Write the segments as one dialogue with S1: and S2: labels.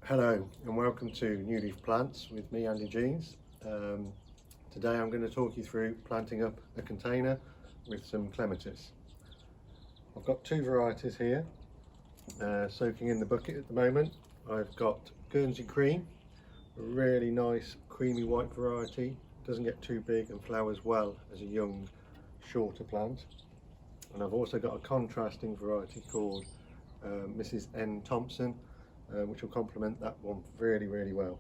S1: Hello and welcome to New Leaf Plants with me, Andy Jeans. Today I'm going to talk you through planting up a container with some clematis. I've got two varieties here soaking in the bucket at the moment. I've got Guernsey Cream, a really nice creamy white variety, doesn't get too big and flowers well as a young shorter plant. And I've also got a contrasting variety called Mrs. N. Thompson, which will complement that one really well.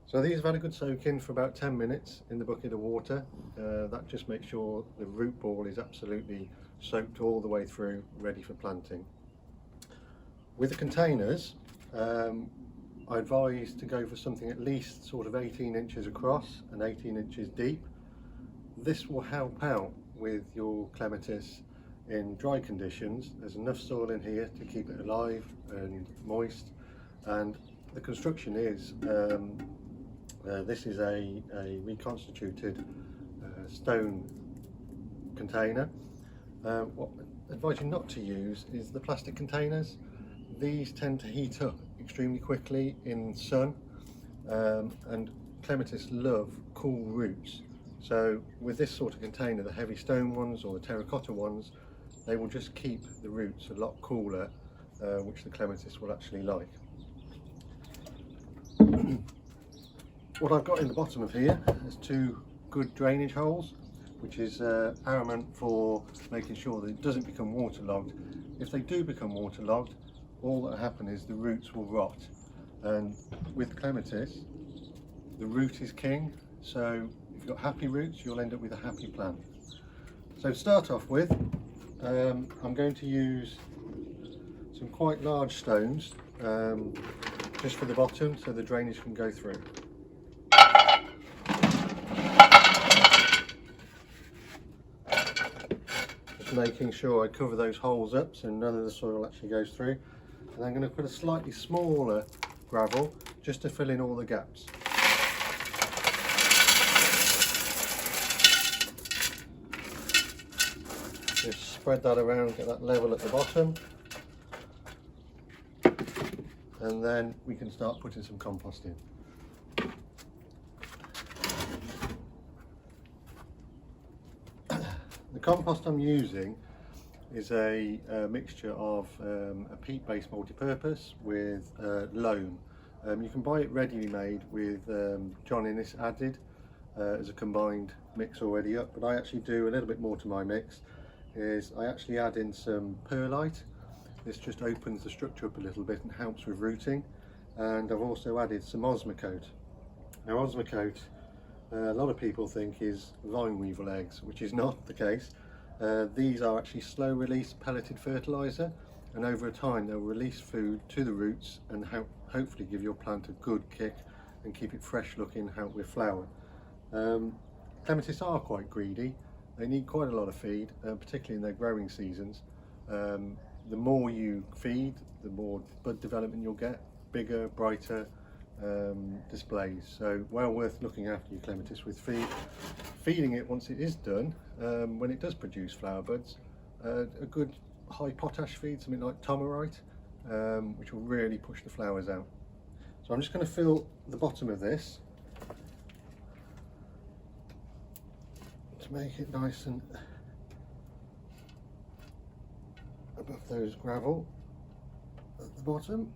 S1: So these have had a good soak in for about 10 minutes in the bucket of water. That just makes sure the root ball is absolutely soaked all the way through, ready for planting. With the containers, I advise to go for something at least sort of 18 inches across and 18 inches deep. This will help out with your clematis in dry conditions. There's enough soil in here to keep it alive and moist, and the construction is this is a reconstituted stone container. What I advise you not to use is the plastic containers. These tend to heat up extremely quickly in sun, and clematis love cool roots. So with this sort of container, the heavy stone ones or the terracotta ones, they will just keep the roots a lot cooler, which the clematis will actually like. What I've got in the bottom of here is two good drainage holes, which is paramount for making sure that it doesn't become waterlogged. If they do become waterlogged, all that will happen is the roots will rot, and with clematis the root is king. So if you've got happy roots, you'll end up with a happy plant. So to start off with, I'm going to use some quite large stones just for the bottom so the drainage can go through. Just making sure I cover those holes up so none of the soil actually goes through. And I'm going to put a slightly smaller gravel just to fill in all the gaps. Just spread that around, get that level at the bottom, and then we can start putting some compost in. The compost I'm using is a mixture of a peat-based multi-purpose with loam. You can buy it readily made with John Innes added as a combined mix already up, but I actually do a little bit more to my mix. I actually add in some perlite. This just opens the structure up a little bit and helps with rooting. And I've also added some osmocote. Now osmocote, a lot of people think is vine weevil eggs, which is not the case. These are actually slow release pelleted fertilizer, and over time they'll release food to the roots and hopefully give your plant a good kick and keep it fresh looking, help with flower. Clematis are quite greedy. They need quite a lot of feed, particularly in their growing seasons. The more you feed, the more bud development you'll get, bigger, brighter displays. So well worth looking after your clematis with feed. Feeding it once it is done, when it does produce flower buds, a good high potash feed, something like Tomerite, which will really push the flowers out. So I'm just going to fill the bottom of this to make it nice and above those gravel at the bottom.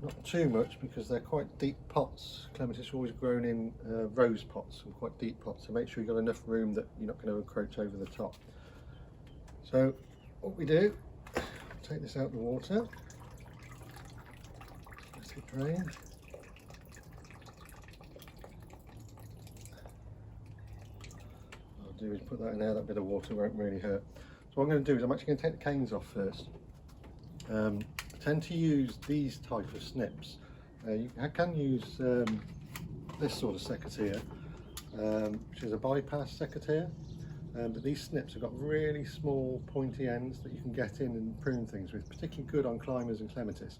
S1: Not too much because they're quite deep pots. Clematis are always grown in rose pots and quite deep pots, so make sure you've got enough room that you're not going to encroach over the top. So what we do, take this out of the water, let it drain. Do is put that in there, that bit of water won't really hurt. So what I'm going to do is I'm actually going to take the canes off first. I tend to use these type of snips. You can use this sort of secateurs, which is a bypass secateurs, but these snips have got really small pointy ends that you can get in and prune things with, particularly good on climbers and clematis.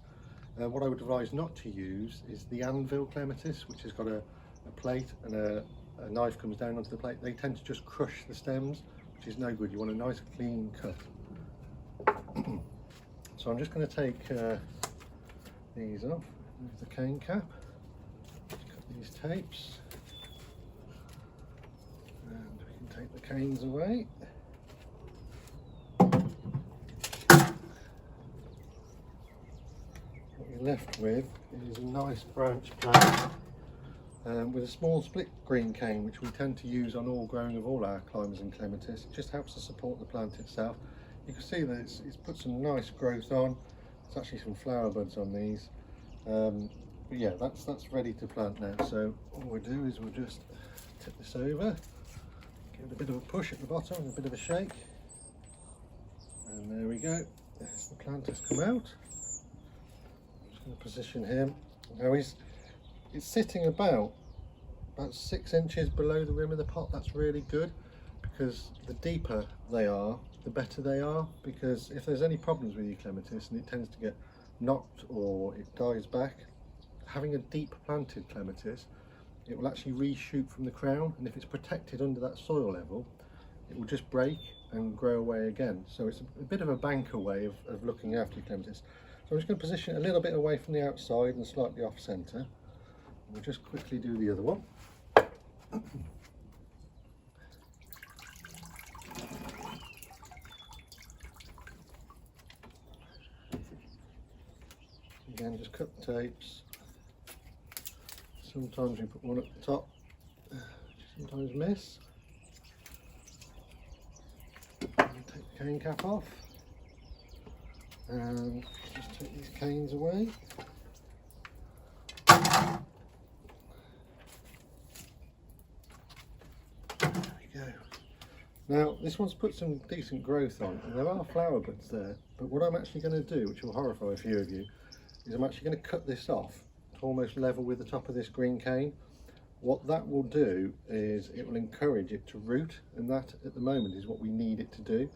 S1: What I would advise not to use is the anvil clematis, which has got a plate and a knife comes down onto the plate. They tend to just crush the stems, which is no good. You want a nice clean cut. So I'm just going to take these off, move the cane cap, cut these tapes, and we can take the canes away. What you're left with is a nice branch plant with a small split green cane, which we tend to use on all growing of all our climbers and clematis. It just helps to support the plant itself. You can see that it's put some nice growth on. There's actually some flower buds on these. But yeah, that's ready to plant now. So all we'll do is we'll just tip this over, give it a bit of a push at the bottom and a bit of a shake. And there we go. There's the plant has come out. I'm just going to position him. Now it's sitting about 6 inches below the rim of the pot. That's really good, because the deeper they are, the better they are. Because if there's any problems with your clematis and it tends to get knocked or it dies back, having a deep planted clematis, it will actually reshoot from the crown, and if it's protected under that soil level, it will just break and grow away again. So it's a bit of a banker way of looking after your clematis. So I'm just going to position it a little bit away from the outside and slightly off centre. We'll just quickly do the other one. Again, just cut the tapes. Sometimes we put one at the top, sometimes miss. Take the cane cap off and just take these canes away. Now this one's put some decent growth on, and there are flower buds there, but what I'm actually going to do, which will horrify a few of you, is I'm actually going to cut this off to almost level with the top of this green cane. What that will do is it will encourage it to root, and that at the moment is what we need it to do.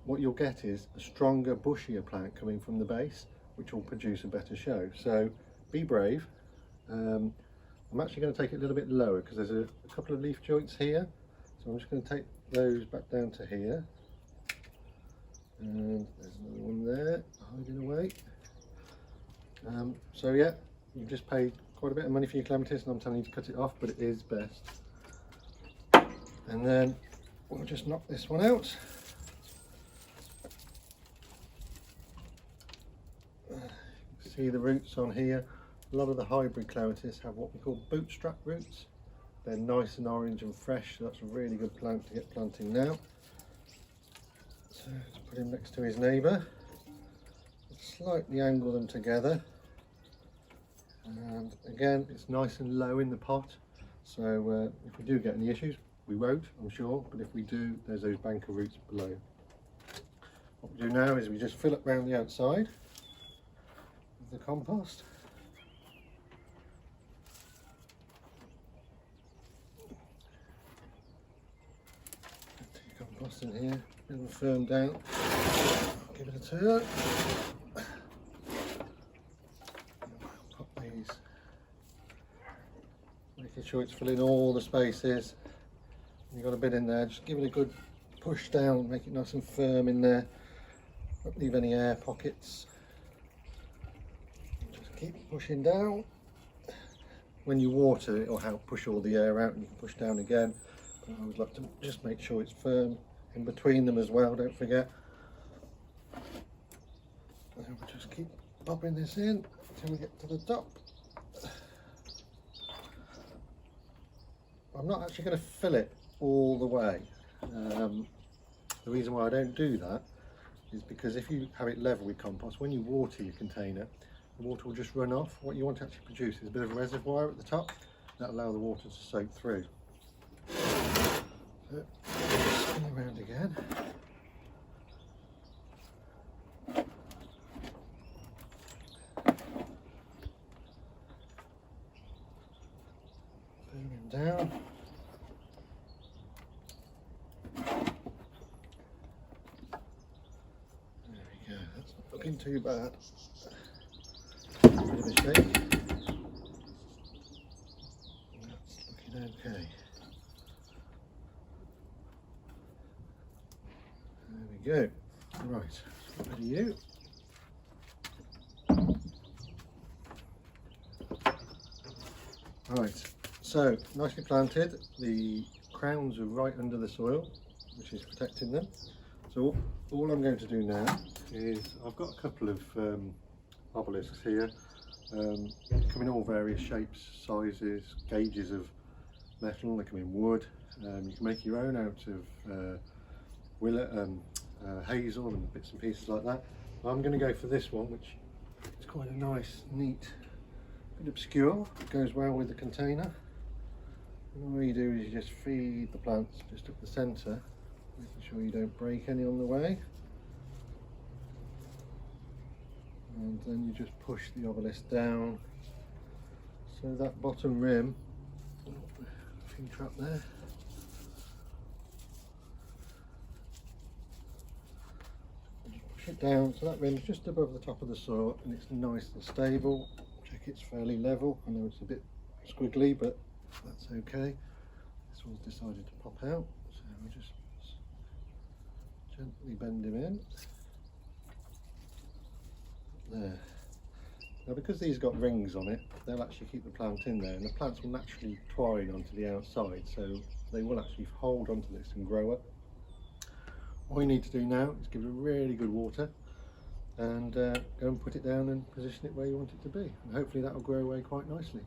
S1: What you'll get is a stronger, bushier plant coming from the base, which will produce a better show. So be brave. I'm actually going to take it a little bit lower because there's a couple of leaf joints here. So I'm just going to take those back down to here, and there's another one there hiding away. So yeah, you've just paid quite a bit of money for your clematis, and I'm telling you to cut it off, but it is best. And then we'll just knock this one out. See the roots on here. A lot of the hybrid clematis have what we call bootstrap roots. They're nice and orange and fresh, so that's a really good plant to get planting now. So let's put him next to his neighbour. Slightly angle them together. And again, it's nice and low in the pot. So if we do get any issues, we won't, I'm sure. But if we do, there's those banker roots below. What we do now is we just fill it round the outside with the compost. Compost in here, bit of a firm down, give it a turn. Pop these, making sure it's filling all the spaces. You've got a bit in there, just give it a good push down, make it nice and firm in there. Don't leave any air pockets. Just keep pushing down. When you water, it'll help push all the air out, and you can push down again. I would like to just make sure it's firm in between them as well, don't forget. And we'll just keep popping this in until we get to the top. I'm not actually going to fill it all the way. The reason why I don't do that is because if you have it level with compost, when you water your container, the water will just run off. What you want to actually produce is a bit of a reservoir at the top that allow the water to soak through. So, spin around again. Bring him down. There we go, that's not looking too bad. A bit of a shake. That's looking okay. There we go. Right, Ready you. Right, so nicely planted. The crowns are right under the soil, which is protecting them. So all I'm going to do now is, I've got a couple of obelisks here, come in all various shapes, sizes, gauges of metal. They come in wood. You can make your own out of hazel and bits and pieces like that. I'm going to go for this one, which is quite a nice, neat, bit obscure. It goes well with the container. And all you do is you just feed the plants just up the centre, making sure you don't break any on the way. And then you just push the obelisk down, so that bottom rim, a few trap there, just push it down so that rim's just above the top of the soil and it's nice and stable. Check it's fairly level. I know it's a bit squiggly, but that's okay. This one's decided to pop out, so we just gently bend him in. There. Now, because these got rings on it, they'll actually keep the plant in there, and the plants will naturally twine onto the outside, so they will actually hold onto this and grow up. All you need to do now is give it a really good water and go and put it down and position it where you want it to be, and hopefully that will grow away quite nicely.